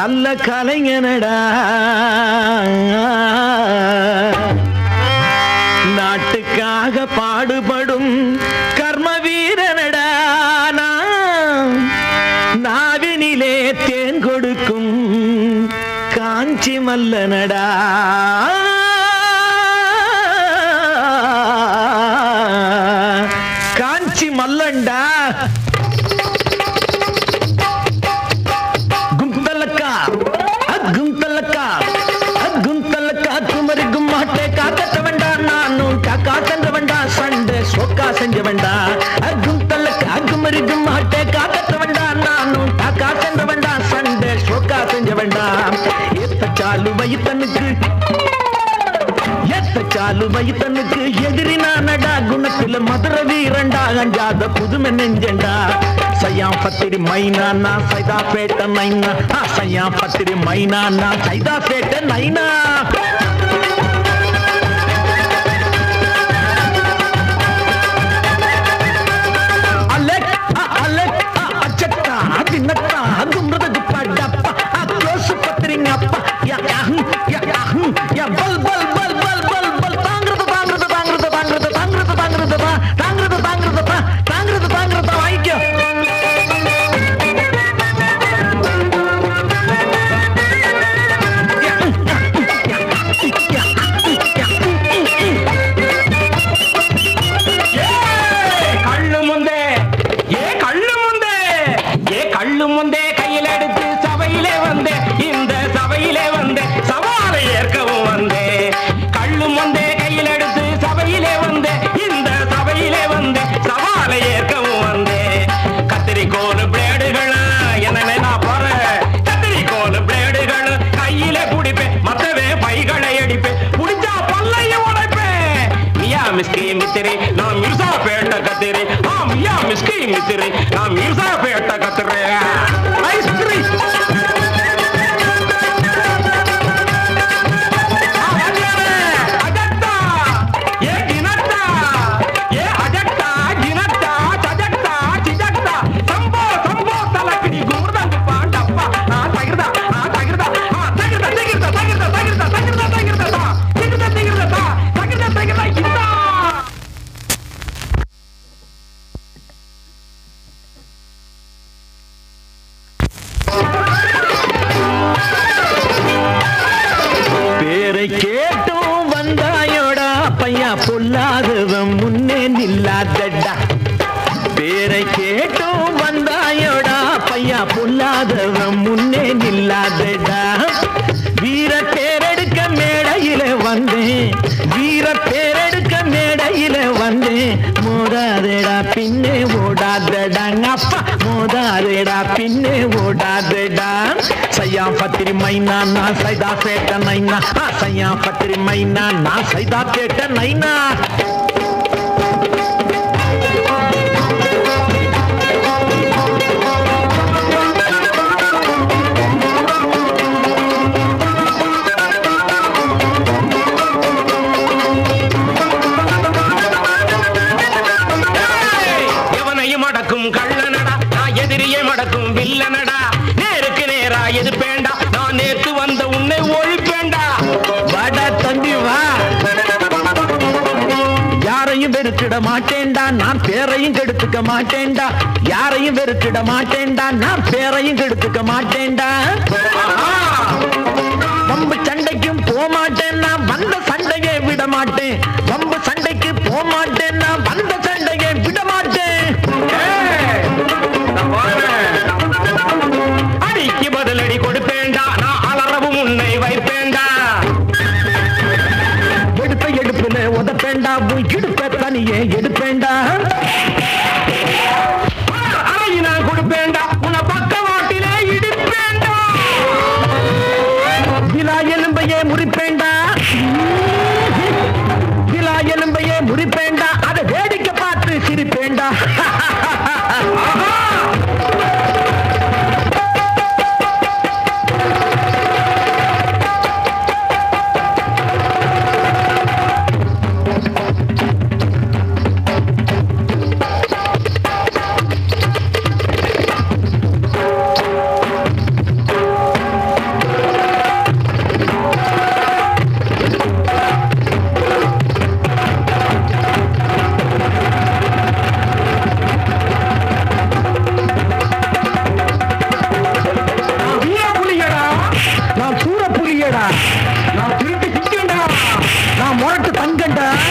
நல்ல கலைஞனடா, நாட்டுக்காக பாடுபடும் கர்ம வீரனடா, நாவினிலே தேன் கொடுக்கும் காஞ்சி மல்லனடா. காஞ்சி மல்லன்டா. கும்தலக்கா கும்தலக்கா கும்தலக்கா குமரி கும்மாட்டே காக்கத்த வேண்டாம், நானும் காக்கா சென்ற வேண்டாம், சண்டை சோக்கா செஞ்ச வேண்டாம். கும்தலக்கா குமரி கும்மாட்டே காக்கத்த வேண்டாம், நானும் காக்கா சென்ற வேண்டாம், சண்டை சோக்கா செஞ்ச வேண்டாம். ஏத்தச்சாலு வயித்தனுக்கு ஏத்தச்சாலு வயித்தனுக்கு எதிரி நானடா, குணத்துல மதுர வீரண்டா, அஞ்சாத புதுமை நெஞ்சண்டா. சையாம் பத்திரி மைனா சைதா பேட்ட நைனா, சையாம் பத்திரி மைனா சைதா பேட்ட நைனா. அலெக் அலெக் அச்சட்டா தின்னட்டா கும்ரது படப்பா க்ளோஸ் பத்திரிங்க அப்பா யா யா யா பல் பல் பல் பல் பல் பல் தாங்கிறது தாங்கிறது தாங்கிறது தாங்கிறது தாங்கிறது தாங்கிறது தாங்கிறது தாங்கிறது தாங்கிறது தாங்கிறது வாங்கிக்கோ. கள்ளு முந்தே ஏ கள்ளு முந்தே ஏ கள்ளு முந்தே கையில் எடுத்து சபையிலே வந்தே, இந்த சபையிலே வந்தே சவாலை ஏற்கவும் வந்தே. கள்ளு முந்தே கையில் எடுத்து சபையிலே வந்தே, இந்த சபையிலே வந்தே சவாலை ஏற்கவும் வந்தே. கத்திரிக்கோல் பிளேடுகள் என்ன நான் போறேன், கத்திரிக்கோல் பிளேடுகள் கையிலே குடிப்பேன், மத்தவே பைகளை அடிப்பேன், புடிச்சா பல்லையும் உடைப்பேன். மியா மிஸ்கி மித்திரி நான் மிர்சா பேட்ட கத்திரி, மியா மிஸ்கி மித்திரி நான் மிர்சா பேட்ட கத்திரி. ஐஸ்கிரீம் பேரை கேட்டும் வந்தாயோடா பையா பொல்லாதவன் முன்னே நில்லாதடா. பேரை கேட்டும் வந்தாயோடா பையா பொல்லாதவன் முன்னே நில்லாதடா. வீர பேரெடுக்க மேடையில வந்தேன், வீர பேரெடுக்க மேடையில வந்தேன், மோதாதடா பின்னே ஓடாதடா அப்பா, மோதாதடா பின்னே ஓடாதடா. சையாம் பத்திரி மைனா சைதா பேட்ட நைனா, சையாம் பத்திரி மைனா சைதா பேட்ட நைனா. எவனையும் அடக்கும் கள்ளனடா, நான் எதிரியை மடக்கும் வில்லனடா. நேருக்கு நேரா எதிர்ப்பேண்டா, நான் நேற்று வந்த உன்னை ஒழிப்பேண்டா. வாடா தம்பி வா, யாரையும் வெறுக்கிட மாட்டேன்டா, நான் பேரையும் கெடுத்துக்க மாட்டேன்டா. யாரையும் வெறுக்கிட மாட்டேன்டா, நான் பேரையும் கெடுத்துக்க மாட்டேன்டா. வம்பு சண்டைக்கும் போக மாட்டேன், நான் வந்த சண்டையை விட மாட்டேன். வம்பு சண்டைக்கு போக மாட்டேன், நான் வந்த சண்டையை விட மாட்டேன். அடிக்கு பதிலடி கொடுப்பேண்டா, நான் அலறவும் உன்னை வைப்பேண்டா. எடுப்ப எடுப்புல உதப்பேண்டா, இடுப்ப தனியே எடுப்பேண்டா. அரை நான் கொடுப்பேண்டா, உன்னை பக்கவாட்டிலே இடிப்பேண்டா. விழா எலும்பையே முறிப்பேண்டா, விழா எலும்பையே முறிப்பேண்டா, அதை வேடிக்கை பார்த்து சிரிப்பேண்டா. தங்கண்டா